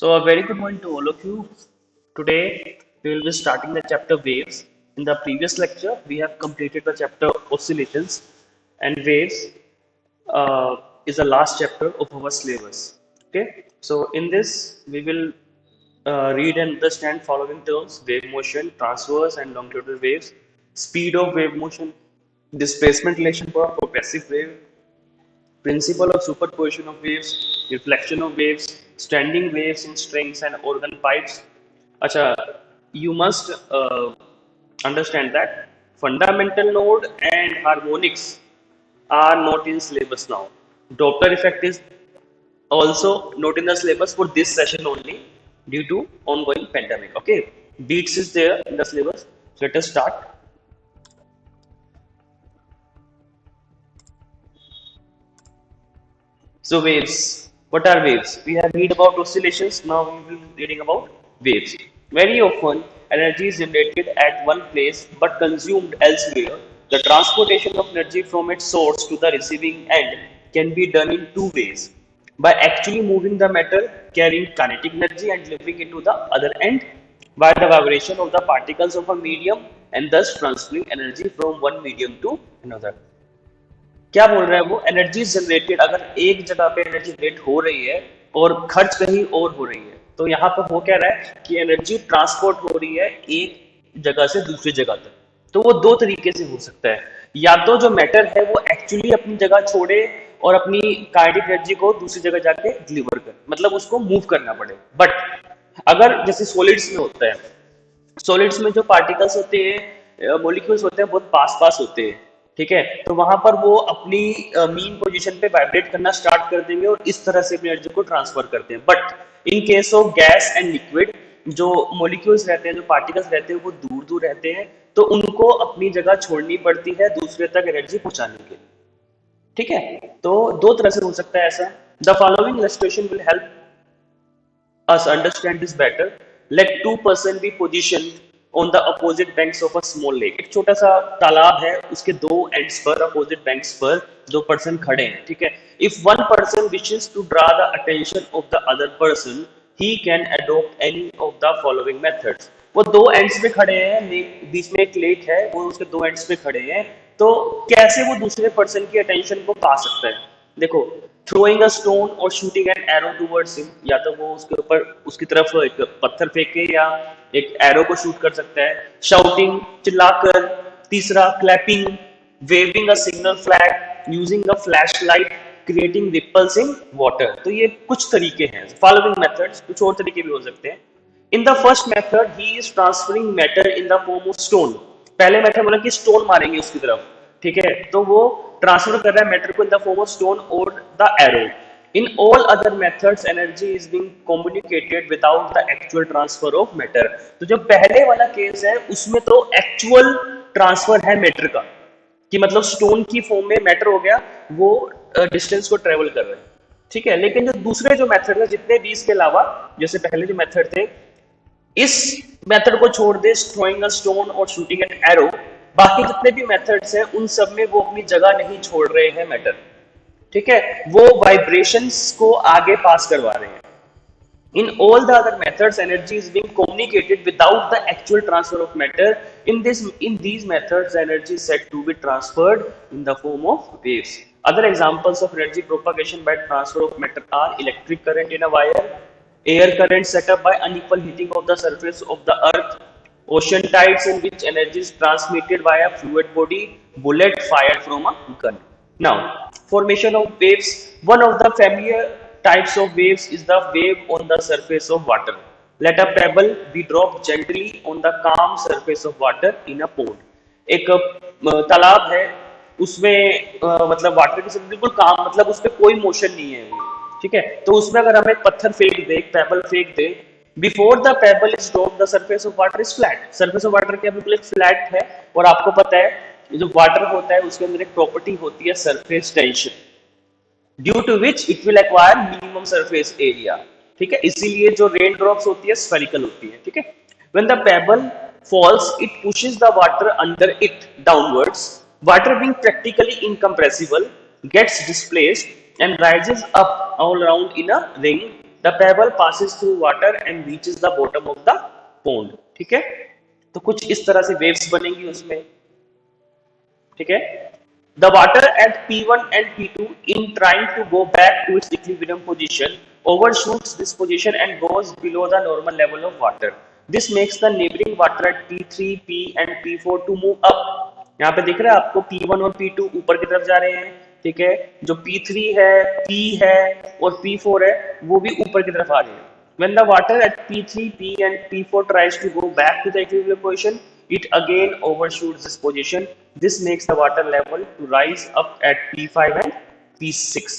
So, a very good morning to all of you. Today, we will be starting the chapter waves. In the previous lecture, we have completed the chapter oscillations, and waves is the last chapter of our syllabus. Okay, so in this, we will read and understand following terms: wave motion, transverse and longitudinal waves, speed of wave motion, displacement relation for a progressive wave, principle of superposition of waves, reflection of waves, standing waves in strings and organ pipes. Acha, you must understand that fundamental node and harmonics are not in syllabus now. Doppler effect is also not in the syllabus for this session only due to ongoing pandemic. Okay, beats is there in the syllabus. So let us start. So waves. What are waves? We have read about oscillations. Now we will be reading about waves. Very often, energy is generated at one place but consumed elsewhere. The transportation of energy from its source to the receiving end can be done in two ways. By actually moving the matter carrying kinetic energy and delivering it to the other end, by the vibration of the particles of a medium and thus transferring energy from one medium to another. क्या बोल रहा है वो energy generated अगर एक जगह पे energy generate हो रही है और खर्च कहीं और हो रही है तो यहाँ पे हो क्या रहा है कि एनर्जी ट्रांसपोर्ट हो रही है एक जगह से दूसरी जगह तक तो वो दो तरीके से हो सकता है या तो जो मैटर है वो एक्चुअली अपनी जगह छोड़े और अपनी काइनेटिक एनर्जी को दूसरी जगह जाके डिलीवर करे मतलब उसको मूव करना पड़े बट अगर जैसे सॉलिड्स में होता है सॉलिड्स में जो पार्टिकल्स होते हैं मॉलिक्यूल्स होते हैं बहुत पास पास होते हैं ठीक है तो वहां पर वो अपनी मीन पोजीशन पे वाइब्रेट करना स्टार्ट कर देंगे और इस तरह से अपनी एनर्जी को ट्रांसफर करते हैं but in case of gas and liquid जो मॉलिक्यूल्स रहते हैं जो पार्टिकल्स रहते हैं वो दूर दूर रहते हैं तो उनको अपनी जगह छोड़नी पड़ती है दूसरे तक एनर्जी पहुंचाने के लिए ठीक है तो दो तरह से हो सकता है ऐसा the following illustration will help us understand this better. Let two person be positioned on the opposite banks of a small lake. एक छोटा सा तालाब है उसके दो एंड्स पर opposite banks पर दो पर्सन खड़े हैं ठीक है If one person wishes to draw the attention of the other person, he can adopt any of the following methods. वो दो एंड्स पे खड़े हैं बीच में एक लेक है वो उसके दो एंड्स पे खड़े हैं तो कैसे वो दूसरे पर्सन की अटेंशन को पा सकता है देखो थ्रोइंग अ स्टोन और shooting an arrow towards him या तो वो उसके ऊपर उसकी तरफ एक पत्थर फेंके या एक एरो को शूट कर सकता है शाउटिंग चिल्लाकर तीसरा clapping waving a signal flag using a flash light creating ripples in water तो ये कुछ तरीके हैं फॉलोइंग मेथड्स कुछ और तरीके भी हो सकते हैं in the first method he is transferring matter in the form of stone पहले मेथड बोला कि स्टोन मारेंगे उसकी तरफ ठीक है तो वो ट्रांसफर कर रहा है मैटर को in the form of stone और the arrow in all other methods energy is being communicated without the actual transfer of matter तो जो पहले वाला केस है उसमें तो एक्चुअल ट्रांसफर है मैटर का कि मतलब स्टोन की फॉर्म में मैटर हो गया वो डिस्टेंस को ट्रेवल कर रहे हैं ठीक है लेकिन जो दूसरे जो मेथड है जितने भी इसके अलावा जैसे पहले जो मेथड थे इस मेथड को छोड़ दे थ्रोइंग अ स्टोन और शूटिंग एन एरो बाकी जितने भी मेथड्स हैं उन सब में वो अपनी जगह नहीं छोड़ रहे हैं मैटर ठीक है वो वाइब्रेशंस को आगे पास करवा रहे हैं in all the other methods energy is being communicated without the actual transfer of matter in these methods energy is said to be transferred in the form of waves other examples of energy propagation by transfer of matter are electric current in a wire air current set up by unequal heating of the surface of the earth ocean tides in which energy is transmitted via fluid body bullet fired from a gun now formation of waves one of the familiar types of waves is the wave on the surface of water. Let a pebble be dropped gently on the calm surface of water in a pond. एक तालाब है उसमें मतलब water की surface बिल्कुल काम मतलब उस पर कोई मोशन नहीं है ठीक है तो उसमें अगर हम एक पत्थर फेंक दे एक पेबल फेंक दे before the pebble is dropped the surface of water is flat surface of water क्या बिल्कुल एक फ्लैट है और आपको पता है जो वाटर होता है उसके अंदर एक प्रॉपर्टी होती है surface tension due to which it will acquire minimum surface area ठीक है इसीलिए जो रेन ड्रॉप्स होती है स्फेरिकल होती है ठीक है when the payable falls it pushes the water under it downwards water being practically incompressible gets displaced and rises up all around in a ring the payable passes through water and reaches the bottom of the pond. ठीक है, तो कुछ इस तरह से waves बनेंगी उसमें। ठीक है, the water at P1 and P2 in trying to go back to its equilibrium position overshoots this position and goes below the normal level of water. This makes the neighboring water at P3, P and P4 to move up. यहाँ पे दिख रहा है आपको P1 और P2 ऊपर की तरफ जा रहे हैं। ठीक है, जो P3 है, P है और P4 है वो भी ऊपर की तरफ आ रहे हैं। When the water at P3, P and P4 tries to go back to the equilibrium position, it again overshoots this position. This makes the water level to rise up at P5 and P6.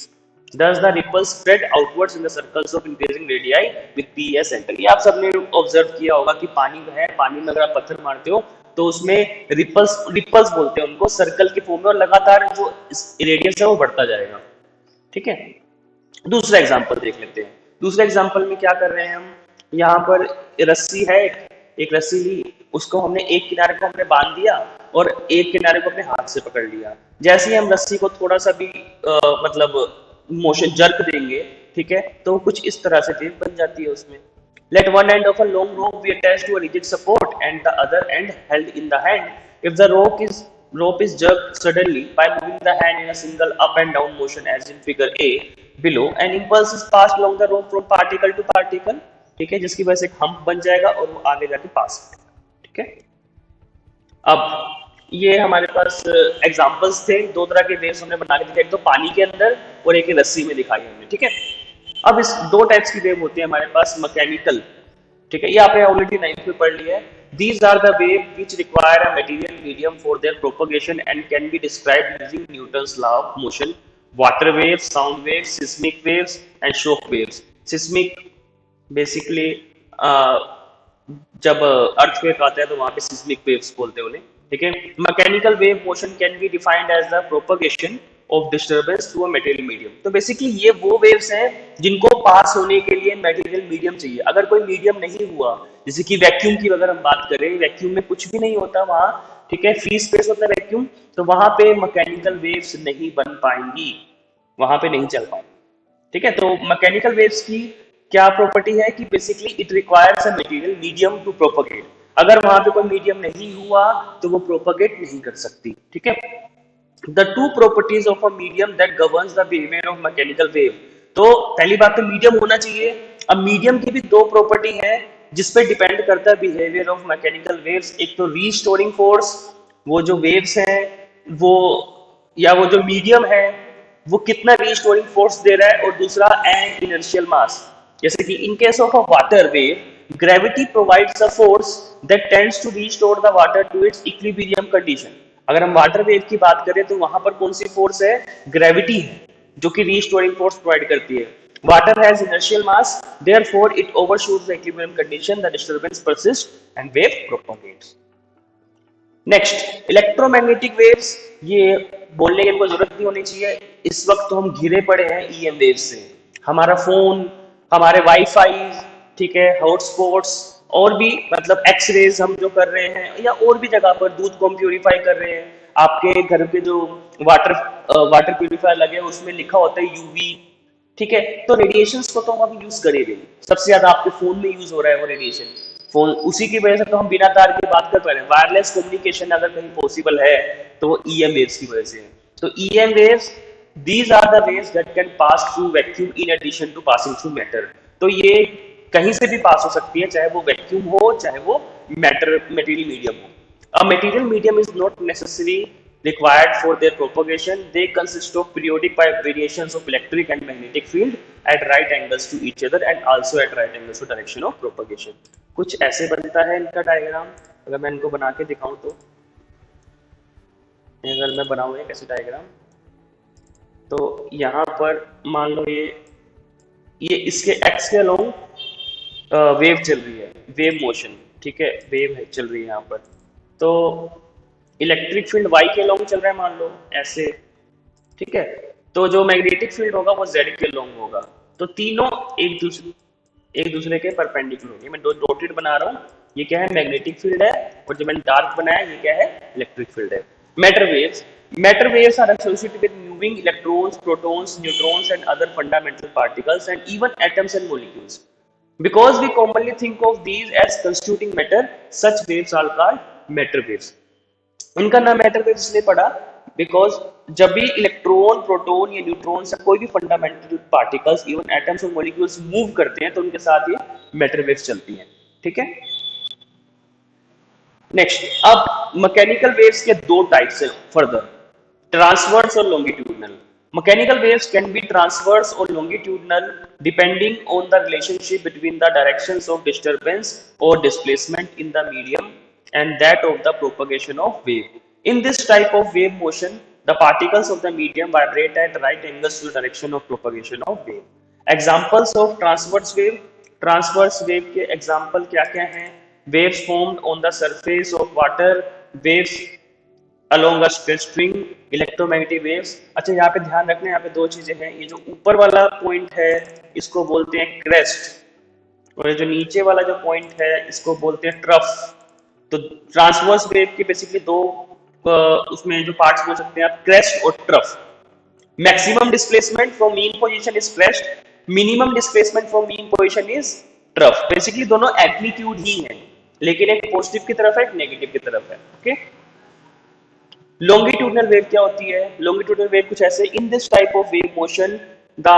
Thus the ripples spread outwards in the circles of increasing radii with P as center. ये आप सबने observe किया होगा कि पानी है, पानी में अगर आप पत्थर मारते हो तो उसमें रिपल्स बोलते हैं उनको, सर्कल के फॉर्म में, और लगातार जो रेडियस है वो बढ़ता जाएगा। ठीक है, दूसरा एग्जांपल देख लेते हैं। दूसरे एग्जांपल में क्या कर रहे हैं हम, यहाँ पर रस्सी है, एक रस्सी ली, उसको हमने एक किनारे को हमने बांध दिया और एक किनारे को अपने हाथ से पकड़ लिया। जैसे ही हम रस्सी को थोड़ा सा भी मतलब मोशन जर्क देंगे, ठीक है, तो कुछ इस तरह से वेव बन जाती है उसमें। Let one end of a long rope be attached to a rigid support and the other end held in the hand. If the rope is jerked suddenly by moving the hand in a single up and down motion as in figure A below, an impulse is passed along the rope from particle to particle. ठीक है, जिसकी वजह से एक hump बन जाएगा और वो आगे जाके पास करेगा। ठीक है, अब ये हमारे पास एग्जांपल्स थे, दो तरह के वेव्स हमने बना के दिखाई, एक तो पानी के अंदर और एक रस्सी में दिखाई हमने। ठीक है, अब इस दो टाइप्स की वेव होती है हमारे पास, मैकेनिकल। ठीक है, ये आपने ऑलरेडी 9th में पढ़ लिया है। These are the wave which require a material medium for their propagation and can be described using Newton's law of motion. Water waves, sound waves, seismic waves and shock waves. Seismic basically जब earthquake आता है तो वहां पे seismic waves बोलते हैं उन्हें। ठीक है, mechanical wave motion can be defined as the propagation of disturbance through a material medium. तो बेसिकली ये वो वेव्स हैं जिनको पास होने के लिए मटेरियल मीडियम चाहिए। अगर कोई मीडियम नहीं हुआ, जैसे कि वैक्यूम की अगर हम बात करें, वैक्यूम में कुछ भी नहीं होता वहां, ठीक है, फ्री स्पेस होता है वैक्यूम, तो वहां पे मैकेनिकल वेव्स नहीं बन पाएंगी, वहां पे नहीं चल पाएंगी। ठीक है, तो मैकेनिकल वेव्स की क्या प्रॉपर्टी है कि basically it requires a material medium to propagate. अगर वहां पे कोई मीडियम नहीं हुआ तो वो प्रोपगेट नहीं कर सकती। ठीक है, the two properties of a medium that governs the behavior of mechanical wave। तो पहली बात तो मीडियम होना चाहिए। अब मीडियम की भी दो प्रॉपर्टी है जिसपे डिपेंड करता है बिहेवियर ऑफ मैकेनिकल वेव्स। एक तो रीस्टोरिंग फोर्स, वो जो वेव्स हैं वो, या वो जो मीडियम है वो कितना रीस्टोरिंग फोर्स दे रहा है, और दूसरा एंड इनर्शियल मास। जैसे कि in case of a water wave, gravity provides a force that tends to restore the water to its equilibrium condition. अगर हम वाटर वेव की बात करें तो वहां पर कौन सी फोर्स है, ग्रेविटी है, जो कि रीस्टोरिंग फोर्स प्रोवाइड करती है। Water has inertial mass, therefore it overshoots the equilibrium condition, the disturbance persist and wave propagates. Next, electromagnetic waves. ये बोलने की हमको जरूरत नहीं होनी चाहिए, इस वक्त तो हम घिरे पड़े हैं ईएम वेव से। हमारा फोन, हमारे वाईफाई, ठीक है, हॉटस्पॉट्स, और भी मतलब एक्सरेज हम जो कर रहे हैं, या और भी जगह पर दूध को हम प्यूरिफाई कर रहे हैं। आपके घर पे जो वाटर प्यूरिफायर लगे हैं उसमें लिखा होता है यूवी। ठीक है, तो रेडिएशंस को तो हम यूज करेंगे। सबसे ज्यादा आपके फोन में यूज हो रहा है वो रेडिएशन, फोन, उसी की वजह से तो हम बिना तार के बात कर पा रहे हैं। वायरलेस कम्युनिकेशन अगर कहीं पॉसिबल है तो वो ईएम वेव्स की वजह से है। तो EM waves, these are the waves that can pass through vacuum in addition to passing through matter. तो ये कहीं से भी पास हो सकती है, चाहे वो वैक्यूम हो, चाहे वो मटेरियल मीडियम हो। A material medium is not necessarily required for their propagation. They consist of periodic variations of electric and magnetic field at right angles to each other and also at right angles to direction of propagation. कुछ ऐसे बनता है इनका diagram. अगर मैं इनको बना के दिखाऊं तो, अगर मैं बनाऊं एक ऐसे डायग्राम, तो यहाँ पर मान लो ये इसके एक्स के अलोंग वेव चल रही है, वेव मोशन। ठीक है, वेव है चल रही है यहाँ पर, तो इलेक्ट्रिक फील्ड वाई के लॉन्ग चल रहा है मान लो ऐसे। ठीक है, तो जो मैग्नेटिक फील्ड होगा वो जेड के लॉन्ग होगा। तो तीनों एक दूसरे के परपेंडिकुलर होंगे। मैं दो डॉटेड बना रहा हूँ, ये क्या है, मैग्नेटिक फील्ड है, और जो मैंने डार्क बनाया ये क्या है, इलेक्ट्रिक फील्ड है। Matter waves are associated with moving electrons, protons, neutrons, and other fundamental particles, and even atoms and molecules. Because we commonly think of these as constituting matter, such waves are called matter waves. इनका नाम matter wave इसलिए पड़ा because जब भी electron, proton या neutron से कोई भी फंडामेंटल पार्टिकल्स, इवन एटम्स और मॉलिक्यूल्स मूव करते हैं तो उनके साथ ये मैटर वेव्स चलती हैं. ठीक है. नेक्स्ट, अब मैकेनिकल वेव्स के दो टाइप्स हैं फर्दर, ट्रांसवर्स और longitudinal. Mechanical waves can be transverse or longitudinal depending on the relationship between the directions of disturbance or displacement in the medium and that of the propagation of wave. In this type of wave motion, the particles of the medium vibrate at right angles to the direction of propagation of wave. Examples of transverse wave. Transverse wave के example क्या क्या हैं? Waves formed on the surface of water, waves along a straight string, electromagnetic waves. अच्छा, यहाँ पे ध्यान रखना, यहाँ पे दो चीजें हैं. ये जो ऊपर वाला पॉइंट है इसको बोलते हैं क्रेस्ट, और ये जो नीचे वाला जो पॉइंट है इसको बोलते हैं ट्रफ. तो ट्रांसवर्स वेव के बेसिकली दो उसमें जो पार्ट्स बोल सकते हैं आप, क्रेस्ट और trough. Maximum displacement from mean position is crest, minimum displacement from mean position is trough. Basically दोनों एम्पलीट्यूड ही है, लेकिन एक पॉजिटिव की तरफ है, एक नेगेटिव की तरफ है. ओके. लॉन्गिट्यूडनल वेव क्या होती है? लॉन्गिट्यूडनल वेव कुछ ऐसे, in this type of wave motion the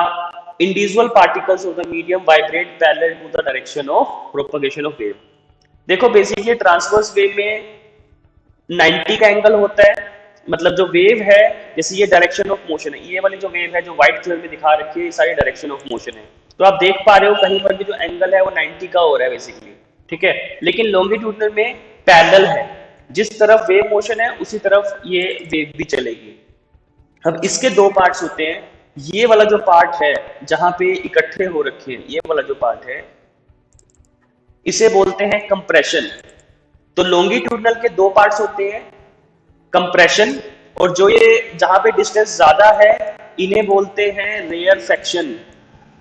individual particles of the medium vibrate parallel to the direction of propagation of wave. देखो बेसिकली ट्रांसवर्स वेव में 90 का एंगल होता है, मतलब जो वेव है, जैसे ये डायरेक्शन ऑफ मोशन है, ये वाली जो वेव है जो व्हाइट कलर में दिखा रखी है, ये सारी डायरेक्शन ऑफ मोशन है. तो आप देख पा रहे हो कहीं पर भी जो एंगल है वो 90 का हो रहा है बेसिकली. ठीक है. लेकिन लॉन्गिट्यूडनल में पैरेलल है, जिस तरफ वेव मोशन है उसी तरफ ये वेव भी चलेगी. अब इसके दो पार्ट्स होते हैं. ये वाला जो पार्ट है जहां पे इकट्ठे हो रखे हैं, ये वाला जो पार्ट है इसे बोलते हैं कंप्रेशन. तो लॉन्गिट्यूडनल के दो पार्ट्स होते हैं, कंप्रेशन, और जो ये जहां पे डिस्टेंस ज्यादा है इन्हें बोलते हैं रेयरफेक्शन.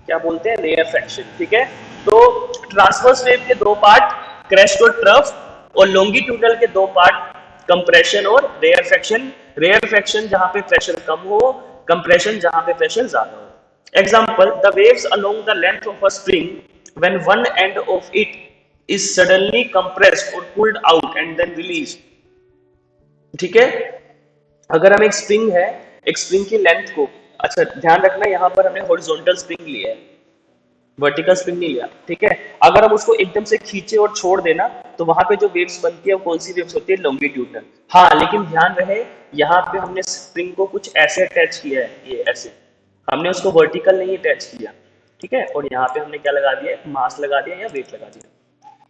क्या बोलते हैं? रेयरफेक्शन. ठीक है. तो ट्रांसवर्स वेव के दो पार्ट, क्रेस्ट और ट्रफ, और लॉन्गिट्यूडनल के दो पार्ट, कंप्रेशन और रेयरफेक्शन. रेयरफेक्शन जहां पे प्रेशर कम हो, कंप्रेशन जहां पे प्रेशर ज्यादा हो. Example, the waves along the length of a spring when one end of it is suddenly compressed और pulled out and then released. ठीक है. अगर हम एक स्प्रिंग है, एक स्प्रिंग की लेंथ को, अच्छा ध्यान रखना यहाँ पर हमने हॉरिजॉन्टल स्प्रिंग लिया है, वर्टिकल स्प्रिंग नहीं लिया. ठीक है. अगर हम उसको एकदम से खींचे और छोड़ देना तो वहां पे जो वेव्स बनती है वो कौन सी वेव्स होती है? लॉन्गिट्यूडनल. हाँ, लेकिन ध्यान रहे यहाँ पे हमने स्प्रिंग को कुछ ऐसे अटैच किया है, ये ऐसे, हमने उसको वर्टिकल नहीं अटैच किया. ठीक है. और यहाँ पे हमने क्या लगा दिया? मास लगा दिया या वेट लगा दिया.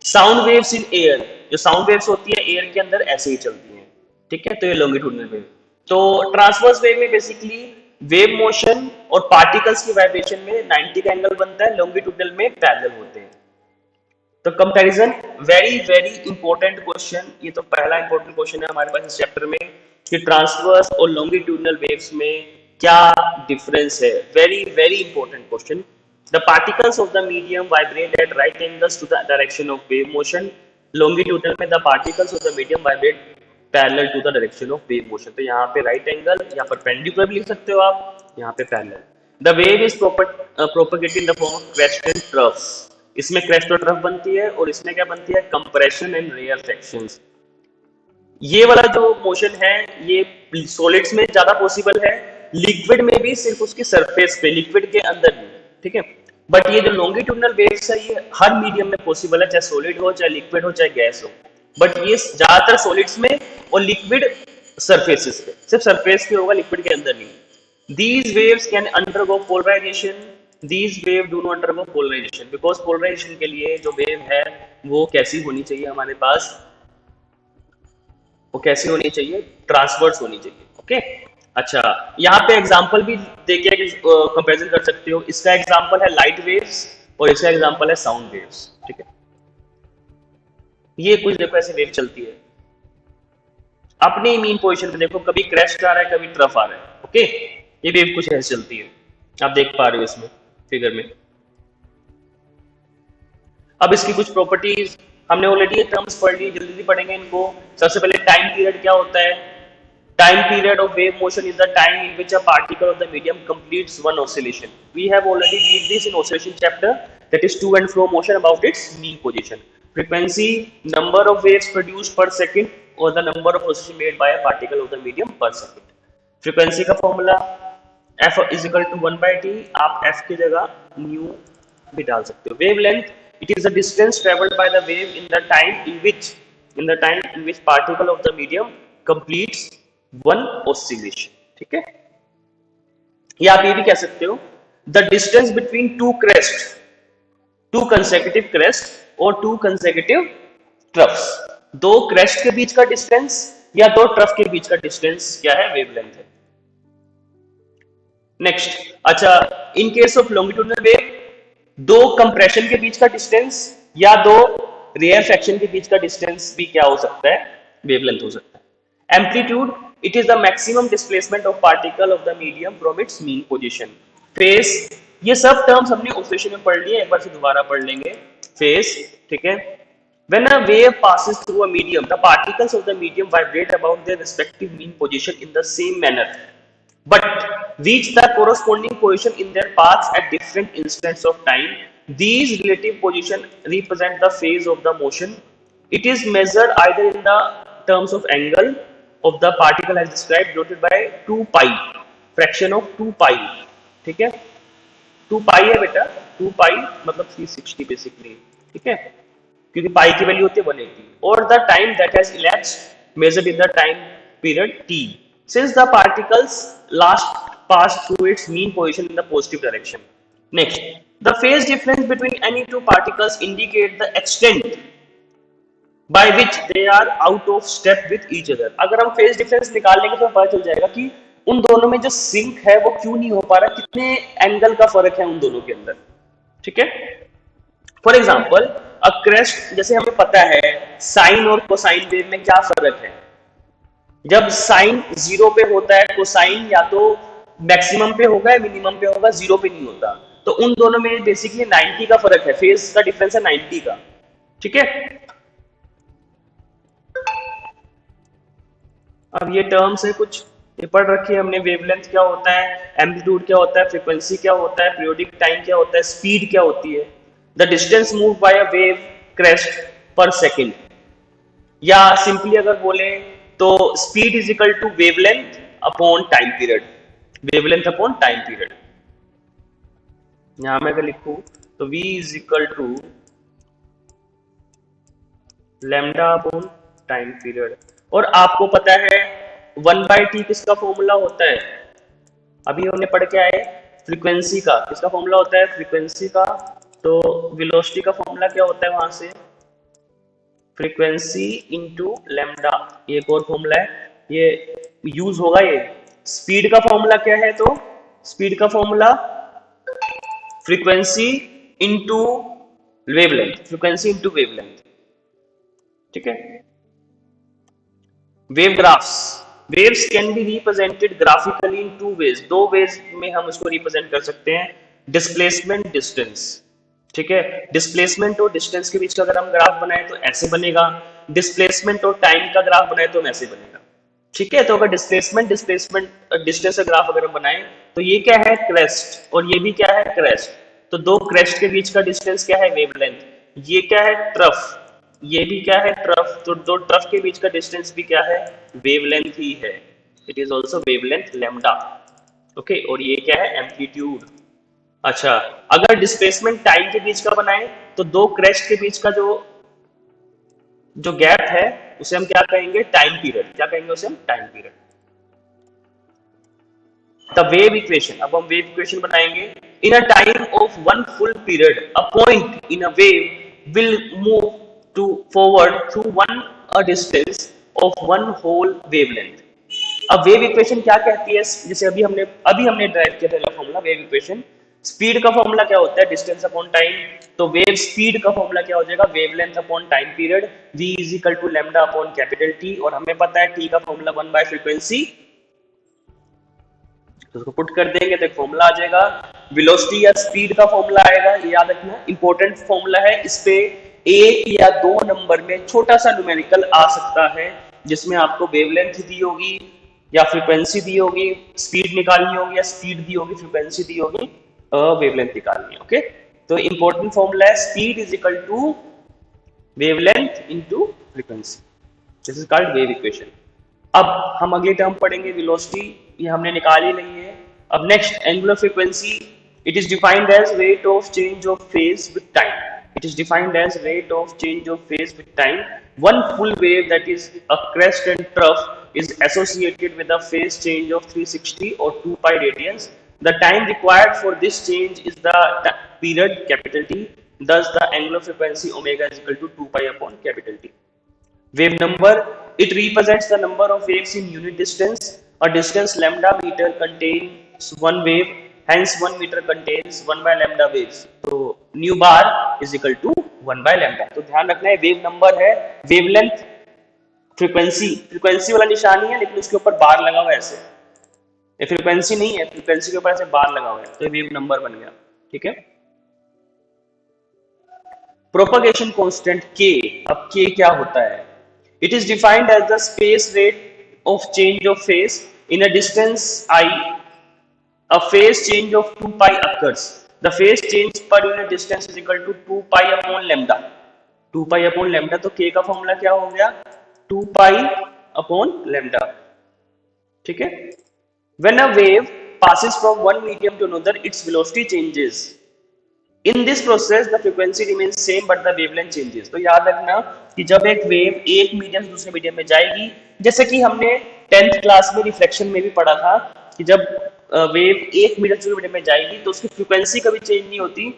साउंड वेव्स इन एयर, जो साउंड वेव्स होती है एयर के अंदर ऐसे ही चलती है. ठीक है. तो ये लॉन्गिट्यूडनल वेव. तो ट्रांसवर्स वेव में बेसिकली वेव मोशन और पार्टिकल्स की वाइब्रेशन में 90 का एंगल बनता है, लॉन्गिट्यूडनल में पैरेलल होते हैं. तो comparison, very very important question. ये तो पहला इंपॉर्टेंट क्वेश्चन है हमारे पास इस चैप्टर में कि ट्रांसवर्स और लॉन्गिट्यूडनल वेव्स में क्या डिफरेंस है. Very very important question. The particles of the medium vibrate at right angles to the direction of wave motion. Longitudinal में the particles of the medium vibrate parallel to the direction of wave motion. तो यहाँ पे right angle या perpendicular भी लिख सकते हो आप, यहाँ पे parallel. The wave is propagated in the form of crest and troughs. इसमें crest और trough बनती है, और इसमें क्या बनती है? Compression and rarefactions. ये वाला जो मोशन है ये सॉलिड्स में ज्यादा पॉसिबल है, लिक्विड में भी सिर्फ उसकी सरफेस पे, लिक्विड के अंदर नहीं. ठीक है. बट ये जो लॉन्गिट्यूडनल वेव्स है ये हर मीडियम में पॉसिबल है, चाहे सॉलिड हो, चाहे लिक्विड हो, चाहे गैस हो. बट ये ज्यादातर सॉलिड्स में और लिक्विड सरफेसेस पे, सिर्फ सरफेस पे होगा, लिक्विड के अंदर नहीं. These waves can undergo polarization. These waves do not undergo polarization because polarization के लिए जो वेव है वो कैसी होनी चाहिए हमारे पास? वो कैसी होनी चाहिए? ट्रांसवर्स होनी चाहिए. ओके. अच्छा, यहाँ पे एग्जांपल भी देके कंपैरिजन कर सकते हो. इसका एग्जांपल है लाइट वेव्स और इसका एग्जांपल है साउंड वेव्स. ठीक है. ये कुछ देखो ऐसे वेव चलती है अपने मीन पोजीशन पे. देखो कभी क्रेस्ट आ रहा है, कभी ट्रफ आ रहा है. ओके. ये वेव कुछ ऐसे चलती है, आप देख पा रहे हो इसमें फिगर में. अब इसकी कुछ प्रॉपर्टीज हमने ऑलरेडी टर्म्स पढ़ ली, जल्दी पढ़ेंगे इनको. सबसे पहले टाइम पीरियड क्या होता है? Time period of wave motion is the time in which a particle of the medium completes one oscillation. We have already read this in oscillation chapter, that is to and fro motion about its mean position. Frequency, number of waves produced per second or the number of oscillations made by a particle of the medium per second. Frequency का formula f is equal to 1 by t, आप f की जगह nu भी डाल सकते हो. Wavelength, it is the distance traveled by the wave in the time in which particle of the medium completes one oscillation. ठीक है, या आप ये भी कह सकते हो the distance between two consecutive crests और two consecutive troughs. दो crest के बीच का डिस्टेंस या दो ट्रफ के बीच का डिस्टेंस क्या है, वेवलेंथ है. नेक्स्ट, अच्छा, इन केस ऑफ लॉन्गिट्यूडनल वेव दो कंप्रेशन के बीच का डिस्टेंस या दो रेयरफेक्शन के बीच का डिस्टेंस भी क्या हो सकता है, वेवलेंथ हो सकता है. Amplitude, it is the maximum displacement of particle of the medium from its mean position. Face, ये सब टर्म्स हमने ऑब्जर्वेशन में पढ़ लिए, एक बार से दोबारा पढ़ लेंगे. फेस, ठीक है. When a wave passes through a medium, the particles of the medium vibrate about their respective mean position in the same manner, but reach the corresponding position in their paths at different instants of time. These relative positions represent the phase of the motion. It is measured either in the terms of angle of the particle as described, denoted by 2 pi, fraction of 2 pi. ठीक है, 2 pi है बेटा, 2 pi मतलब 360 basically. ठीक है, क्योंकि पाई की value होती है 180. और the time that has elapsed measured in the time period t since the particles last passed through its mean position in the positive direction. Next, the phase difference between any two particles indicate the extent by which they are out of step with each other. अगर हम phase difference निकाल लेंगे तो पता चल जाएगा कि उन दोनों में जो सिंक है वो क्यों नहीं हो पा रहा, कितने एंगल का फर्क है उन दोनों के अंदर. ठीक है, फॉर एग्जाम्पल अ क्रेस्ट, जैसे हमें पता है साइन और कोसाइन वेव में क्या फर्क है. जब साइन 0 पे होता है, कोसाइन या तो मैक्सिमम पे होगा या मिनिमम पे होगा, 0 पे नहीं होता. तो उन दोनों में बेसिकली 90 का फर्क है, फेज का डिफरेंस है 90 का. ठीक है, अब ये टर्म्स है कुछ, ये पढ़ रखी है हमने. वेवलेंथ क्या होता है, एम्पलीट्यूड क्या होता है, फ्रीक्वेंसी क्या होता है, पीरियोडिक टाइम क्या होता है, स्पीड क्या होती है. The distance move by a wave crest पर सेकेंड, या सिंपली अगर बोले तो speed is equal to wavelength upon time period. Wavelength upon time period. यहां मैं अगर लिखूं तो v is equal to lambda upon time period. और आपको पता है 1 बाई टी किसका फॉर्मूला होता है, अभी हमने पढ़ के आए, फ्रीक्वेंसी का. किसका फॉर्मूला होता है, फ्रीक्वेंसी का. तो वेलोसिटी का फॉर्मूला क्या होता है, वहां से फ्रीक्वेंसी इंटू लैम्डा, ये एक और फॉर्मूला है, ये यूज होगा. ये स्पीड का फॉर्मूला क्या है, तो स्पीड का formula frequency into wavelength, frequency into wavelength. ठीक है. Wave graphs, waves can be represented graphically in 2 ways. 2 ways में हम उसको रिप्रेजेंट कर सकते हैं. Displacement, distance. ठीक है, डिस्प्लेसमेंट और डिस्टेंस के बीच का अगर हम ग्राफ बनाए तो ऐसे बनेगा, डिस्प्लेसमेंट और टाइम का ग्राफ बनाए तो ऐसे बनेगा. ठीक है, तो अगर डिस्प्लेसमेंट डिस्टेंस का ग्राफ अगर हम बनाए तो ये क्या है, क्रेस्ट, और ये भी क्या है, क्रेस्ट. तो दो क्रेस्ट के बीच का डिस्टेंस क्या है, वेवलेंथ. ये क्या है, ट्रफ, ये भी क्या है, ट्रफ. तो दो ट्रफ के बीच का डिस्टेंस भी क्या है, वेवलेंथ ही है. It is also wavelength lambda. Okay, और ये क्या है, एम्पलीट्यूड. अच्छा, अगर डिस्प्लेसमेंट टाइम के बीच का बनाए तो दो क्रेस्ट के बीच का जो गैप है उसे हम क्या कहेंगे, टाइम पीरियड. क्या कहेंगे उसे हम, time period. The wave equation, अब हम वेव इक्वेशन बनाएंगे. In a time of 1 full period a point in a wave will move to forward through a distance of 1 whole wavelength. अब वेव इक्वेशन क्या कहती है, जैसे अभी हमने ड्राइव किया था फॉर्मूला वेव इक्वेशन. स्पीड का फॉर्मूला क्या होता है, डिस्टेंस अपॉन टाइम. तो वेव स्पीड का फॉर्मूला क्या हो जाएगा, wavelength upon time period. v is equal to lambda upon capital T, और हमें पता है t का फॉर्मूला 1 बाय फ्रीक्वेंसी. तो उसको पुट कर देंगे तो एक फॉर्मूला आ जाएगा. वेलोसिटी या स्पीड का फॉर्मूला आएगा, ये याद रखना, इंपॉर्टेंट फॉर्मूला है. इस पे 1 या 2 नंबर में छोटा सा न्यूमेरिकल आ सकता है जिसमें आपको वेवलेंथ दी होगी या फ्रीक्वेंसी दी होगी, स्पीड निकालनी होगी, या स्पीड दी होगी, फ्रीक्वेंसी दी होगी, वेवलेंथ निकालनी है। ओके, तो इंपॉर्टेंट फॉर्मूला है speed is equal to wavelength into frequency, this is called wave equation. अब हम अगली टर्म पढ़ेंगे वेलोसिटी, ये हमने निकाल ही ली है। अब next angular frequency, it is defined as rate of change of phase with time, it is defined as rate of change of phase with time. One full wave, that is a crest and trough, is associated with a phase change of 360 or 2 pi radians. The time required for this change is the period capital T. Thus the angular frequency omega is equal to 2 pi upon capital T. Wave number, it represents the number of waves in unit distance. A distance lambda meter contains one wave, hence 1 meter contains 1 by lambda waves. तो nu bar is equal to 1 by lambda. तो ध्यान रखना है wave number है, wavelength, frequency वाला निशानी है लेकिन उसके ऊपर बार लगा हुआ है ऐसे, ये फ्रीक्वेंसी नहीं है, फ्रीक्वेंसी के ऊपर ऐसे बार लगा हुआ है, तो ये वेव नंबर बन गया। ठीक है, प्रोपगेशन कांस्टेंट k, अब k क्या होता है? It is defined as the space rate of change of phase in a distance I. A phase change of 2 pi occurs. The phase change per unit distance is equal to 2 pi upon lambda. 2 pi upon lambda, तो k का formula क्या हो गया? 2 pi upon lambda. ठीक है? When a wave passes from one medium to another, its velocity changes. In this process the frequency remains same but the wavelength changes. तो याद रखना कि जब एक वेव एक मीडियम से दूसरे मीडियम में जाएगी, जैसे कि हमने 10th क्लास में रिफ्लेक्शन में भी पढ़ा था कि जब वेव एक मीडियम से दूसरे मीडियम में जाएगी तो उसकी फ्रीक्वेंसी कभी चेंज नहीं होती,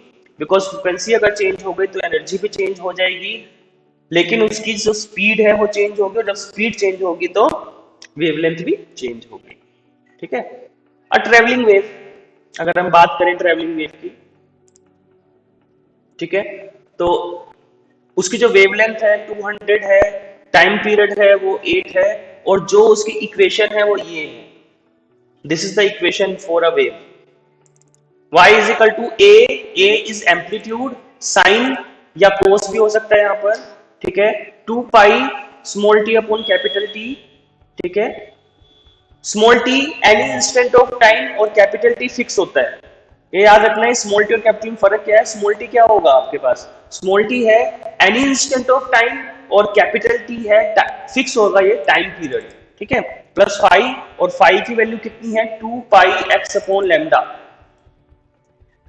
बिकॉज फ्रीक्वेंसी अगर चेंज हो गई तो एनर्जी भी चेंज हो जाएगी, लेकिन उसकी जो स्पीड है वो चेंज होगी, और जब स्पीड चेंज होगी तो वेवलेंथ भी चेंज होगी। ठीक है, ट्रेवलिंग वेव, अगर हम बात करें ट्रेवलिंग वेव की, ठीक है, तो उसकी जो वेवलेंथ है 200 है, टाइम पीरियड है वो 8 है, और जो उसकी इक्वेशन है वो ये है, this is the equation for a wave, y is equal to a is amplitude, sine या कोस भी हो सकता है यहाँ पर, ठीक है, 2 pi small t upon capital T, ठीक है, small t any instant of time और कैपिटल T फिक्स होता है, ये याद रखना है। स्मॉल टी और कैपिटल में फर्क क्या है? स्मॉल टी क्या होगा आपके पास? स्मॉल टी है एनी इंस्टेंट ऑफ टाइम, और कैपिटल टी है फिक्स होगा ये टाइम पीरियड। ठीक है, प्लस 5, और 5 की वैल्यू कितनी है? 2 pi X upon lambda.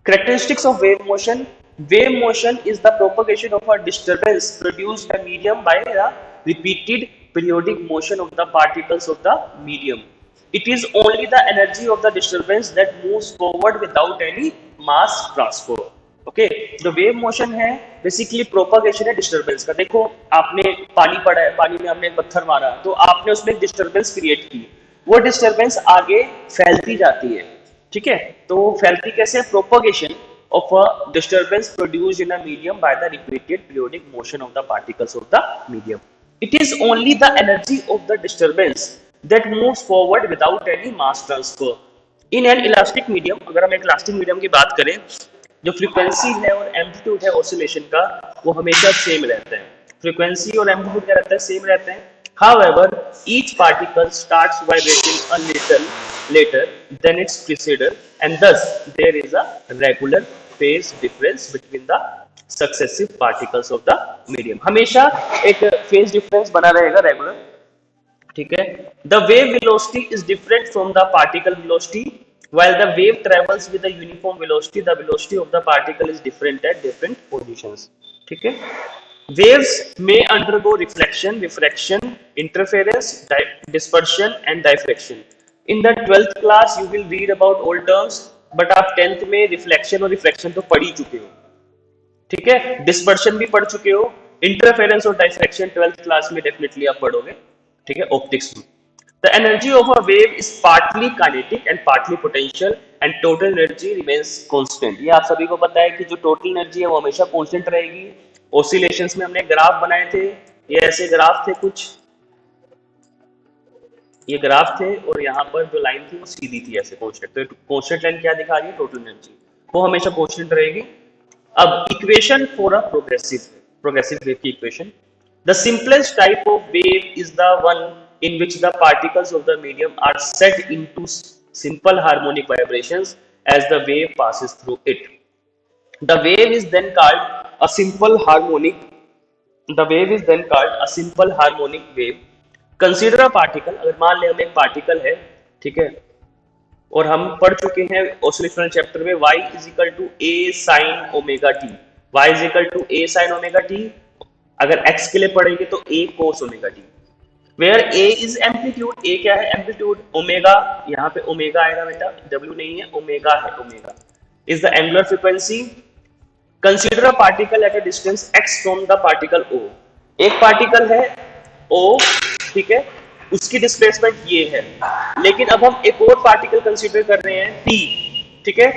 Characteristics of wave motion. Wave motion is the propagation of a disturbance produced by medium by the repeated periodic motion of the particles of the medium. It is only the energy of the disturbance that moves forward without any mass transfer. Okay, जो wave motion है basically propagation है disturbance का। देखो आपने पानी पढ़ा है, पानी में आपने एक पत्थर मारा तो आपने उसमें एक डिस्टर्बेंस क्रिएट की, वो डिस्टर्बेंस आगे फैलती जाती है। ठीक है, तो फैलती कैसे? Propagation of a disturbance produced in a medium by the repeated periodic motion of the particles of the medium. It is only the energy of the disturbance that moves forward without any mass transfer in an elastic medium. अगर हम एक elastic medium की बात करें, जो frequency है और amplitude है ऑसिलेशन का वो हमेशा सेम रहता है। फ्रीक्वेंसी और एम्पलीट्यूड क्या रहता है? सेम रहते हैं। However, each particle starts vibrating a little later than its preceder, and thus there is a regular phase difference between the successive particles of the medium. हमेशा एक phase difference बना रहेगा regular। ठीक है, the wave velocity is different from the particle velocity. While the wave travels with a uniform velocity, the velocity of the particle is different at different positions. ठीक है, waves may undergo reflection, refraction, interference, dispersion and diffraction. In the 12th class you will read about all terms, but आप 10th में reflection और refraction तो पढ़ ही चुके हो। ठीक है, dispersion भी पढ़ चुके हो, interference और diffraction 12th class में definitely आप पढ़ोगे। ठीक है, optics में। The energy of a wave is partly kinetic and partly potential, and total energy remains constant. ये आप सभी को पता है कि जो total energy है वो हमेशा constant रहेगी। ऑसिलेशंस में हमने ग्राफ बनाए थे, ये ऐसे ग्राफ थे कुछ, ये ग्राफ थे और यहाँ पर जो लाइन थी वो सीधी थी ऐसे कांस्टेंट। तो कांस्टेंट लाइन क्या दिखा रही है? टोटल एनर्जी, वो हमेशा कांस्टेंट रहेगी। अब equation for a progressive wave की equation, the simplest type of wave is the one in which the particles of the medium are set into simple harmonic vibrations as the wave passes through it. The wave is then called a simple harmonic. The wave is then called a simple harmonic wave. Consider a particle. अगर मान ले हम एक particle है, ठीक है, और हम पढ़ चुके हैं ऑसिलेशन चैप्टर में y is equal to A sine omega T, y is equal to A sine omega T, अगर x के लिए पढ़ेंगे तो a cos omega T, where a is amplitude, a क्या है एम्पलीट्यूड, ओमेगा, यहाँ पे ओमेगा आएगा बेटा, w नहीं है, ओमेगा है, omega is the angular frequency. Consider a particle at a distance x from the particle O. एक पार्टिकल है O, ठीक है, उसकी डिस्प्लेसमेंट ये है, लेकिन अब हम एक और पार्टिकल कंसीडर कर रहे हैं P, ठीक है,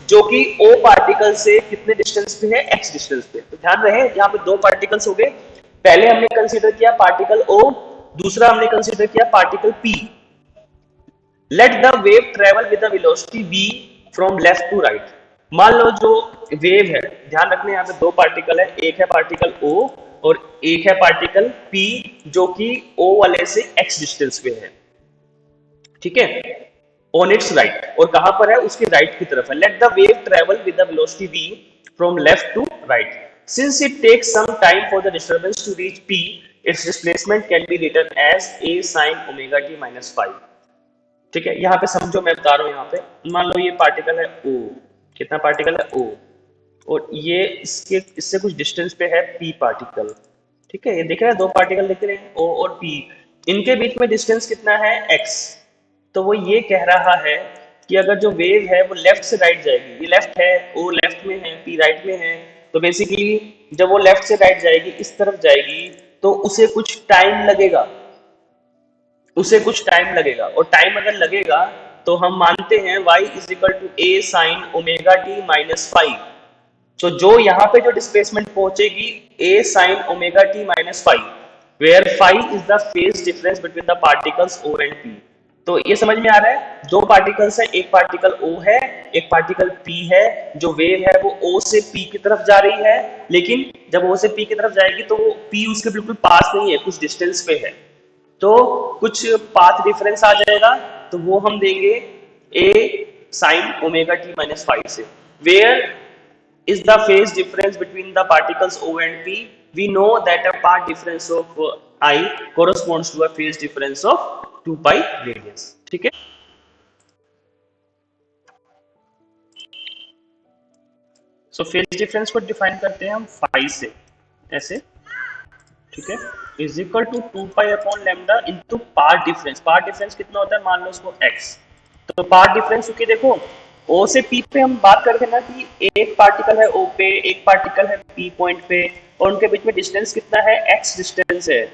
जो कि O पार्टिकल से कितने डिस्टेंस पे है, x डिस्टेंस पे. तो ध्यान रहे यहाँ पे दो पार्टिकल्स हो गए. पहले हमने कंसीडर किया पार्टिकल O, दूसरा हमने कंसीडर किया particle P. Let the wave travel with the velocity v from left to right. मान लो जो वेव है, ध्यान रखने यहाँ पे दो पार्टिकल है, एक है पार्टिकल O और एक है पार्टिकल P जो कि O वाले से x डिस्टेंस पे है, ठीक है, ऑन इट्स राइट, और कहां पर है, उसके राइट की तरफ है. Let the wave travel with the velocity v from left to right. Since it takes some time for the disturbance to reach P, its displacement can be written as a sin omega t minus 5. ठीक है, यहाँ पे समझो मैं बता रहा हूँ. यहाँ पे मान लो ये पार्टिकल है O, कितना पार्टिकल है O, और ये इससे कुछ डिस्टेंस पे है P पार्टिकल, ठीक है, ये दिख रहा है, दो पार्टिकल दिख रहे हैं O और P, इनके बीच में डिस्टेंस कितना है x. तो वो ये कह रहा है कि अगर जो वेव है वो लेफ्ट से राइट जाएगी, ये लेफ्ट है, O लेफ्ट में है, P राइट में है, तो बेसिकली जब वो लेफ्ट से राइट जाएगी, इस तरफ जाएगी, तो उसे कुछ टाइम लगेगा, उसे कुछ टाइम लगेगा, और टाइम अगर लगेगा तो हम मानते हैं y is equal to a sine omega t minus 5. तो जो यहाँ पे जो डिस्प्लेसमेंट पहुंचेगी a sine omega t minus 5, where 5 is the phase difference between the particles O and P. तो ये समझ में आ रहा है, दो पार्टिकल्स है, एक पार्टिकल O है, एक पार्टिकल P है, जो वेव है वो O से P की तरफ जा रही है, लेकिन जब O से P की तरफ जाएगी तो वो P उसके बिल्कुल पास नहीं है, कुछ डिस्टेंस पे है, तो कुछ पाथ डिफरेंस आ जाएगा, तो वो हम देंगे a sin omega t minus 5 से. Where is the phase difference between the particles O and P? We know that a path difference of I corresponds to a phase difference of 2 pi radians. ठीक है, so phase difference को define करते हैं हम phi से, ऐसे, ठीक है, is equal to 2 pi upon lambda into path difference. Path difference कितना होता है, मान लो उसको x. तो पार्ट डिफरेंस क्योंकि देखो O से P पे हम बात करते हैं ना कि एक पार्टिकल है O पे, एक पार्टिकल है P पॉइंट पे, और उनके बीच में डिस्टेंस कितना है, x डिस्टेंस है,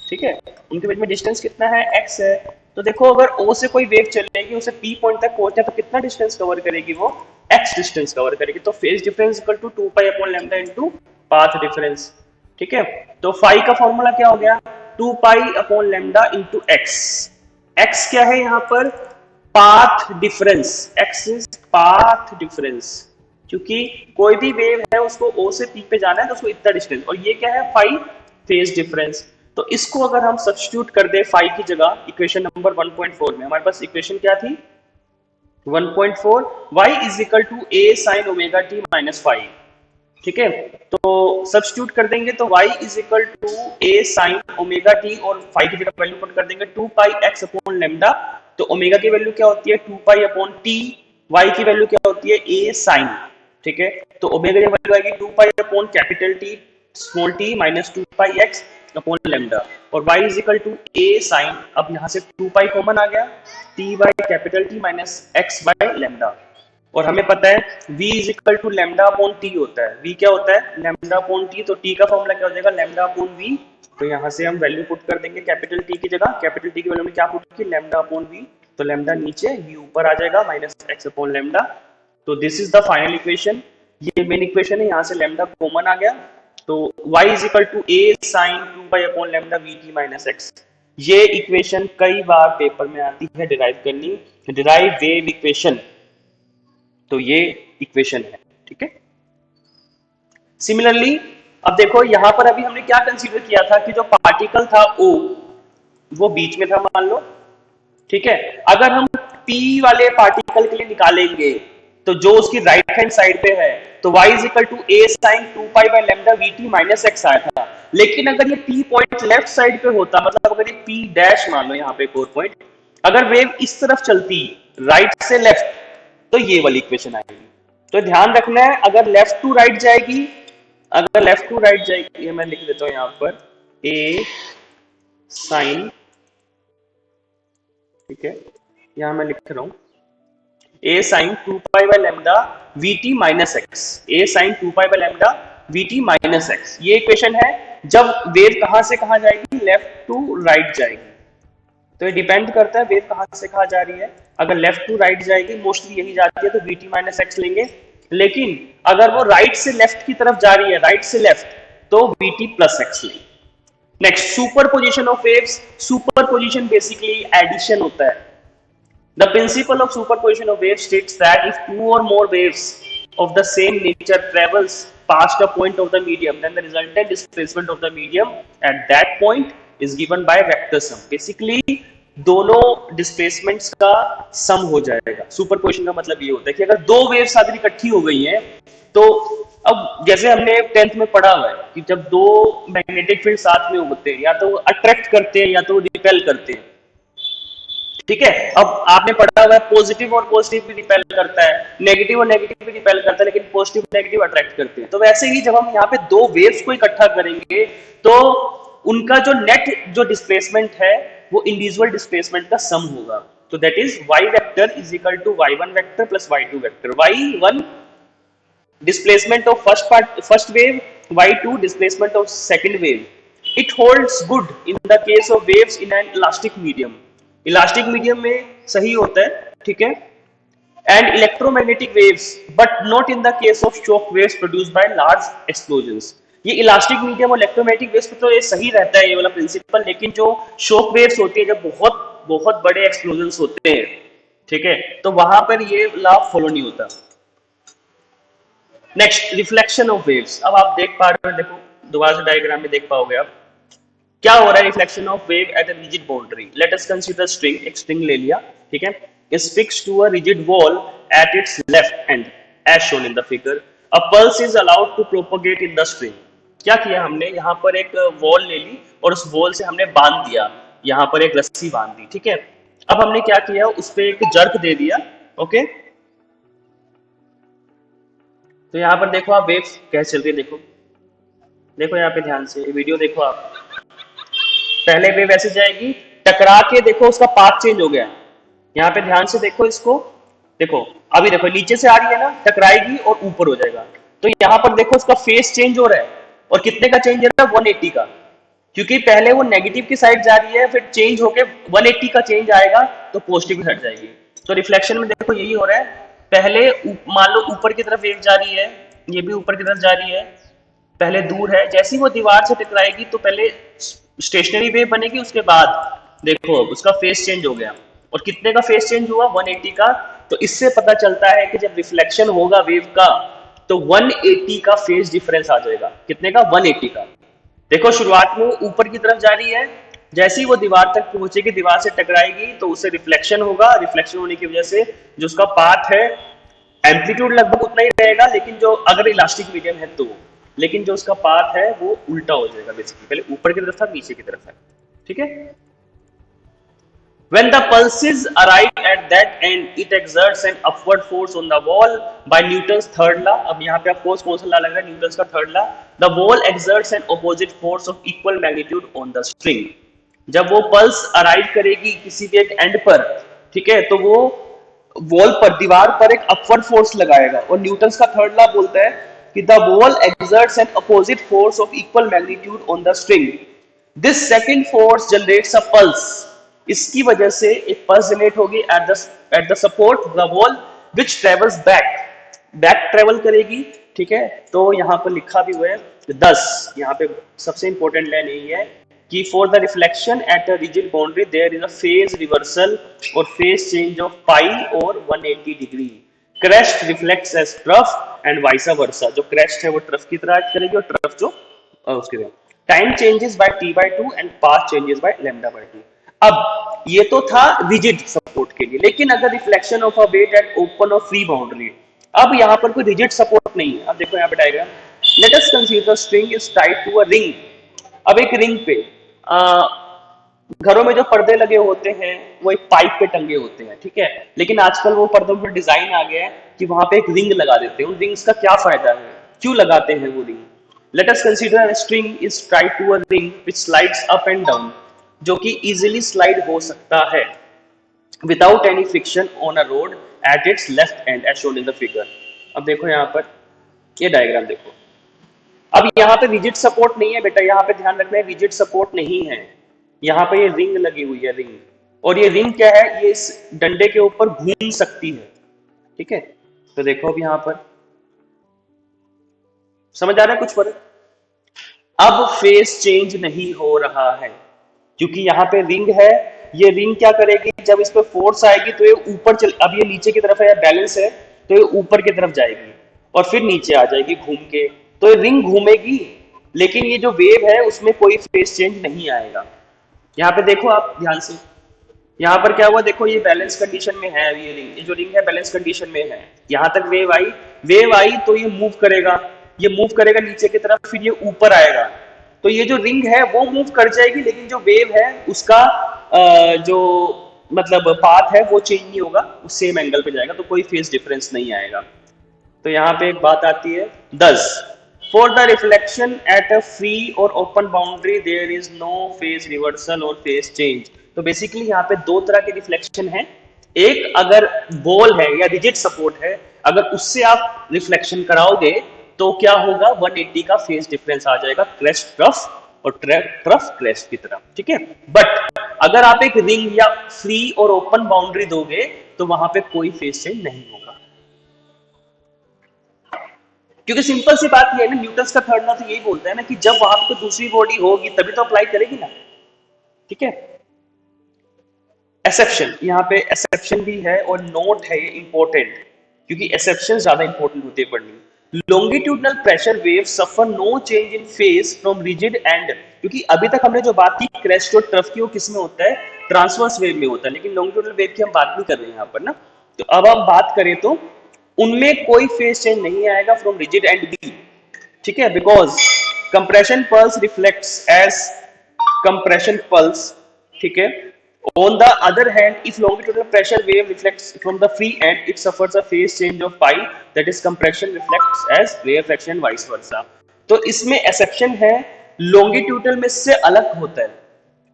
ठीक है, उनके बीच में डिस्टेंस कितना है, x है. तो देखो अगर O से कोई वेव चलेगी, उसे P पॉइंट तक पहुंचे, तो कितना डिस्टेंस कवर करेगी, वो x डिस्टेंस कवर करेगी. तो phase difference equal to 2 pi upon lambda into path difference. ठीक है, तो फाई का फॉर्मूला क्या हो गया, 2 pi upon lambda into x. x क्या है यहाँ पर, path difference, x is path difference, क्योंकि कोई भी वेव है उसको O से P पे जाना है, तो उसको इतना डिस्टेंस, और ये क्या है, फाई फेज डिफरेंस. तो इसको अगर हम सब्स्टिट्यूट कर दे फाई की जगह इक्वेशन नंबर 1.4 में, हमारे पास इक्वेशन क्या थी, 1.4, y is equal to a sine omega t minus 5. ठीक है, तो सब्स्टिट्यूट कर देंगे तो y is equal to a sine omega t, और फाई की जगह वैल्यू पुट कर देंगे 2 पाई x अपॉन लैम्डा. तो ओमेगा की वैल्यू क्या होती है, 2 पाई अपॉन t, y की वैल्यू क्या होती है, a साइन. ठीक है, तो ओमेगा की वैल्यू आएगी 2 pi upon capital T small t minus 2 pi x upon lambda, और y is equal to a sine. अब यहाँ से 2 पाई कॉमन आ गया, t by capital T minus x by lambda, और हमें पता है v is equal to lambda upon t होता है. v क्या होता है, लैम्डा अपॉन टी, तो t का फॉर्मूला क्या हो जाएगा, लैम्डा अपॉन v. तो यहाँ से हम वैल्यू पुट कर देंगे कैपिटल T की जगह, कैपिटल T की वैल्यू में क्या पुट की, लैम्डा अपॉन v, तो लैम्डा नीचे v ऊपर आ जाएगा माइनस x अपॉन लैम्डा. तो this is the final equation, ये मेन इक्वेशन है, यहाँ से लैम्डा कॉमन आ गया, तो y is equal to a sine 2 pi upon lambda vt minus x. ये इक्वेशन कई बार पेपर में आती है डिराइव करनी, डिराइव वेव इक्वेशन, तो ये इक्वेशन है. ठीक है, सिमिलरली अब देखो यहाँ पर अभी हमने क्या कंसीडर किया था कि जो पार्टिकल था O, वो बीच में था मान लो, ठीक है। अगर हम p वाले पार्टिकल के लिए निकालेंगे तो जो उसकी राइट हैंड साइड पे है, तो y is equal to a sine 2 pi by lambda vt minus x आया था। लेकिन अगर ये p पॉइंट लेफ्ट साइड पे होता, मतलब अगर ये p डैश मान लो यहाँ पे 4 पॉइंट, अगर वेव इस तरफ चलती राइट से लेफ्ट, तो ये वाली इक्वेशन आएगी। तो ध्यान रखना है, अगर लेफ्ट टू राइट जाएगी, अगर लेफ्ट टू राइट जाएगी, मैं लिख देता हूं यहां पर a साइन, ठीक है, यहां मैं लिख रहा हूं a sine 2 pi by lambda vt minus x, a sine 2 pi by lambda vt minus x, ये इक्वेशन है। जब वेव कहां से कहां जाएगी, लेफ्ट टू राइट जाएगी। तो ये डिपेंड करता है वेव कहां से कहां जा रही है। अगर लेफ्ट टू राइट जाएगी, मोस्टली यही जाती है, तो vt माइनस एक्स लेंगे। लेकिन अगर वो राइट से लेफ्ट की तरफ जा रही है, राइट से लेफ्ट, तो vt प्लस एक्स लेंगे। Next, superposition of waves. Superposition basically addition होता है। The principle of superposition of waves states that if two or more waves of the same nature travels past a point of the medium, then the resultant displacement of the medium at that point is given by vector sum. Basically, दोनों displacements का सम हो जाएगा। Superposition का मतलब ये होता है कि अगर दो वेव्स आदि इकट्ठी हो गई हैं, तो अब जैसे हमने 10th में पढ़ा हुआ है कि जब दो मैग्नेटिक फील्ड साथ में होते हैं, या तो वो अट्रैक्ट करते हैं या तो वो रिपेल करते हैं, ठीक है। अब आपने पढ़ा हुआ है पॉजिटिव और पॉजिटिव भी रिपेल करता है, नेगेटिव और नेगेटिव भी रिपेल करता है, लेकिन पॉजिटिव नेगेटिव अट्रैक्ट करते हैं। तो वैसे ही जब हम यहाँ पे दो वेव्स को इकट्ठा करेंगे, तो उनका जो नेट जो डिस्प्लेसमेंट है वो इंडिविजुअल डिस्प्लेसमेंट का सम होगा। तो that is y vector is equal to y1 vector plus y2 vector. y1 displacement of first wave, y2 displacement of second wave. It holds good in the case of waves in an elastic medium. Elastic medium में सही होता है, ठीक है। And electromagnetic waves, but not in the case of shock waves produced by large explosions. ये elastic medium और electromagnetic waves पे तो ये सही रहता है ये वाला प्रिंसिपल, लेकिन जो शॉक वेव्स होती है, जब बहुत बहुत बड़े एक्सप्लोजंस होते हैं, ठीक है, तो वहां पर ये लॉ फॉलो नहीं होता। Next, reflection of waves. अब आप देख पा रहे हो, देखो दोबारा से डायग्राम में देख पाओगे आप क्या हो रहा है। Reflection of wave eight a rigid boundary. Late us consider string, एक स्ट्रिंग ले लिया, ठीक है, is fixed to a rigid wall at its left end as shown in the figure. A pulse is allowed to propagate in the string. क्या किया हमने, यहाँ पर एक वॉल ले ली और उस वॉल से हमने बांध दिया, यहाँ पर एक रस्सी बांध दी, ठीक है। अब हमने क्या किया, उस पर एक जर्क दे दिया, ओके। तो यहाँ पर देखो आप वेव्स कैसे चल रही है, देखो देखो यहाँ पे ध्यान से वीडियो देखो आप। पहले वेव ऐसे जाएगी, टकरा के देखो उसका पाथ चेंज हो गया। यहाँ पे ध्यान से देखो इसको, देखो अभी देखो नीचे से आ रही है ना, टकराएगी और ऊपर हो जाएगा। तो यहाँ पर देखो उसका फेस चेंज हो रहा है, और कितने का चेंज हो रहा है, 180 का, क्योंकि पहले वो नेगेटिव की साइड जा रही है, फिर चेंज होके 180 का चेंज आएगा तो पॉजिटिव की साइड जाएगी। तो रिफ्लेक्शन में देखो यही हो रहा है, पहले मान लो ऊपर की तरफ वेव जा रही है, ये भी ऊपर की तरफ जा रही है, पहले दूर है, जैसे ही वो दीवार से टकराएगी तो पहले स्टेशनरी वेव बनेगी, उसके बाद देखो उसका फेस चेंज हो गया, और कितने का फेस चेंज हुआ, 180 का। तो इससे पता चलता है कि जब रिफ्लेक्शन होगा वेव का, तो 180 का फेस डिफरेंस आ जाएगा। कितने का, 180 का। देखो शुरुआत में ऊपर की तरफ जा रही है, जैसे ही वो दीवार तक पहुंचेगी, दीवार से टकराएगी, तो उससे रिफ्लेक्शन होगा। रिफ्लेक्शन होने की वजह से जो उसका पाथ है, एम्पलीट्यूड लगभग उतना ही रहेगा, लेकिन जो अगर इलास्टिक मीडियम है तो, लेकिन जो उसका पाथ है वो उल्टा हो जाएगा, बेसिकली पहले ऊपर की तरफ था, नीचे की तरफ है, ठीक है। When the pulses arrive at that end, it exerts an upward force on the wall by Newton's third law. अब यहाँ पे आप फोर्स कौन सा लॉ लग रहा है, न्यूटन का third law. The wall exerts an opposite force of equal magnitude on the string. जब वो पल्स अराइव करेगी किसी भी एक एंड पर, ठीक है, तो वो वॉल पर, दीवार पर एक अपवर्ड फोर्स लगाएगा, और न्यूटन का थर्ड लॉ बोलता है कि the wall exerts an opposite force of equal magnitude on the string. This second force generates a pulse. इसकी वजह से एक पल्स जनरेट होगी at the support the wall which travels back travel करेगी, ठीक है। तो यहाँ पर लिखा भी हुआ है 10, यहाँ पे सबसे इंपॉर्टेंट लाइन यही है कि for the reflection at a rigid boundary there is a phase reversal और फेज चेंज ऑफ पाई और 180 degree. Crest reflects as trough and vice versa. जो क्रेस्ट है वो ट्रफ की तरह एक्ट करेगी, और ट्रफ जो उसकी तरह। Time changes by t/2 and path changes by λ/2। अब ये तो था रिजिड सपोर्ट के लिए, लेकिन अगर reflection of a wave at open और फ्री बाउंड्री, अब यहाँ पर कोई रिजिड सपोर्ट नहीं है। अब देखो यहाँ पे diagram, let us consider string is tied to a ring. अब एक रिंग पे घरों में जो पर्दे लगे होते हैं वो एक पाइप पे टंगे होते हैं, ठीक है, लेकिन आजकल वो पर्दों में डिजाइन आ गया है कि वहां पे एक रिंग लगा देते हैं। उन रिंग्स का क्या फायदा है, क्यों लगाते हैं वो ring? Let us consider a string is tied to a ring which slides up and down, जो कि इजीली स्लाइड हो सकता है without any friction on a rod at its left end as shown in the figure. अब देखो यहाँ पर ये डायग्राम देखो, अब यहाँ पे रिजिड सपोर्ट नहीं है बेटा, यहाँ पे ध्यान रखना है रिजिड सपोर्ट नहीं है। यहाँ पे ये रिंग लगी हुई है, रिंग, और ये रिंग क्या है, ये इस डंडे के ऊपर घूम सकती है, ठीक है। तो देखो अब यहाँ पर समझ आ रहा है कुछ फर्क? अब फेस चेंज नहीं हो रहा है क्योंकि यहाँ पे रिंग है। ये रिंग क्या करेगी, जब इस पे फोर्स आएगी तो ये ऊपर चल, अब ये नीचे की तरफ है, बैलेंस है, तो ये ऊपर की तरफ जाएगी और फिर नीचे आ जाएगी घूम के, तो ये रिंग घूमेगी, लेकिन ये जो वेव है उसमें कोई फेस चेंज नहीं आएगा। यहाँ पे देखो आप ध्यान से, यहाँ पर क्या हुआ, देखो ये बैलेंस कंडीशन में है, ये रिंग, ये जो रिंग है बैलेंस कंडीशन में है, यहाँ तक वेव आई तो ये मूव करेगा, ये मूव करेगा नीचे की तरफ, फिर ये ऊपर आएगा, तो ये जो रिंग है वो मूव कर जाएगी, लेकिन जो वेव है उसका जो मतलब पाथ है वो चेंज नहीं होगा, वो सेम एंगल पे जाएगा, तो कोई फेस डिफरेंस नहीं आएगा। तो यहाँ पे एक बात आती है 10, for the reflection at a free और open boundary there is no phase reversal और फेज चेंज। तो बेसिकली यहाँ पे दो तरह के रिफ्लेक्शन है, एक अगर बॉल है या रिजिड सपोर्ट है, अगर उससे आप रिफ्लेक्शन कराओगे तो क्या होगा, 180 का फेज डिफरेंस आ जाएगा, क्रेस्ट ट्रफ और ट्रफ क्रेस्ट की तरफ, ठीक है। बट अगर आप एक रिंग या फ्री और ओपन बाउंड्री दोगे तो वहां पे कोई फेज चेंज नहीं होगा, क्योंकि सिंपल सी बात ये है ना, न्यूटन का थर्ड लॉ तो यही बोलता है ना कि जब वहां पे कोई दूसरी बॉडी होगी तभी तो अप्लाई करेगी ना, ठीक है। एक्सेप्शन, यहाँ पे एक्सेप्शन भी है और नोट है ये इंपॉर्टेंट, क्योंकि एक्सेप्शन ज्यादा इंपॉर्टेंट होते हैं पढ़ने। Longitudinal pressure wave suffer no change in phase from rigid end, क्योंकि अभी तक हमने जो बात की क्रेस्ट और ट्रफ की वो किस में होता है, ट्रांसवर्स वेव में होता है, लेकिन लॉन्गिट्यूडनल वेव की हम बात नहीं कर रहे हैं यहाँ पर ना। तो अब हम बात करें तो उनमें कोई फेज चेंज नहीं आएगा फ्रॉम रिजिड एंड बी, ठीक है, because compression pulse reflects as compression pulse, ठीक है। On the other hand, if longitudinal pressure wave reflects from the free end, it suffers a phase change of pi, that is compression reflects as rarefaction and vice versa. तो इसमें exception है, longitudinal में से अलग होता है।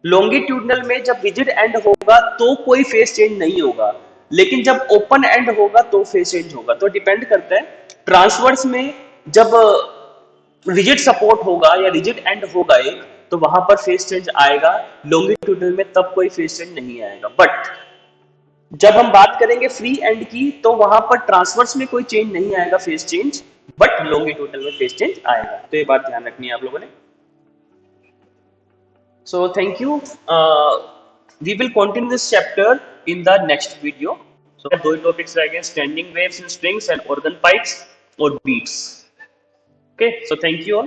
Longitudinal में जब रिजिड एंड होगा तो कोई फेस चेंज नहीं होगा, लेकिन जब ओपन एंड होगा तो फेस चेंज होगा। तो डिपेंड करता है, ट्रांसवर्स में जब रिजिड सपोर्ट होगा या रिजिड एंड होगा एक, तो वहां पर फेस चेंज आएगा, लॉन्गिट्यूडनल में तब कोई फेस चेंज नहीं आएगा। बट जब हम बात करेंगे फ्री एंड की तो वहां पर ट्रांसवर्स में कोई चेंज नहीं आएगा फेस चेंज, बट लॉन्गिट्यूडनल में फेस चेंज आएगा। तो ये बात ध्यान रखनी है आप लोगों ने। So thank you, we will continue this chapter in the next video. So दो टॉपिक्स रह गए, standing waves in strings and organ pipes और beats. Okay, so thank you all.